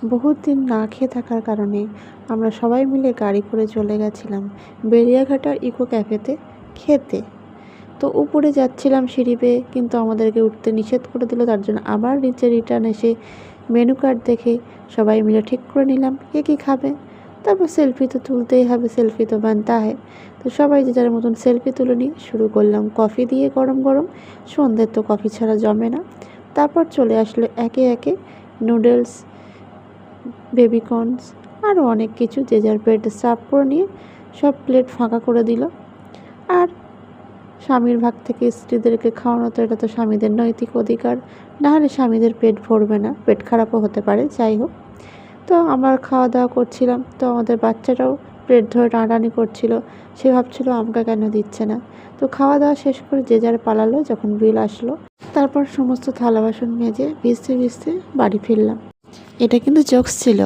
বহুত দিন না খেয়ে থাকার কারণে আমরা সবাই মিলে গাড়ি করে চলে গেছিলাম বেরিয়াঘাটার ইকো ক্যাফেতে খেতে। তো উপরে যাচ্ছিলাম সিঁড়ি বেয়ে, কিন্তু আমাদেরকে উঠতে নিষেধ করে দিল। তার জন্য আবার নিচে রিটার্ন এসে মেনু কার্ড দেখে সবাই মিলে ঠিক করে নিলাম কে কী খাবে। তারপর সেলফি তো তুলতেই হবে, সেলফি তো বানতা হয়। তো সবাই যে যার মতন সেলফি তুলে নিয়ে শুরু করলাম কফি দিয়ে, গরম গরম। সন্ধ্যের তো কফি ছাড়া জমে না। তারপর চলে আসলো একে একে নুডলস, বেবিকর্নস, আরও অনেক কিছু। যে যার প্লেটে সার্ভ করে নিয়ে সব প্লেট ফাঁকা করে দিল। আর স্বামীর ভাগ থেকে স্ত্রীদেরকে খাওয়ানো, তো এটা তো স্বামীদের নৈতিক অধিকার, নাহলে স্বামীদের পেট ভরবে না, পেট খারাপও হতে পারে। যাই হোক, তো আমরা খাওয়া দাওয়া করছিলাম। তো আমাদের বাচ্চাটাও প্লেট ধরে টানাটানি করছিল। সে ভাবছিল আমাকে কেন দিচ্ছে না। তো খাওয়া দাওয়া শেষ করে যে যার পালালো। যখন বিল আসলো, তারপর সমস্ত থালা বাসন মেজে ভিজতে ভিজতে বাড়ি ফিরলাম। এটা কিন্তু জোকস ছিল।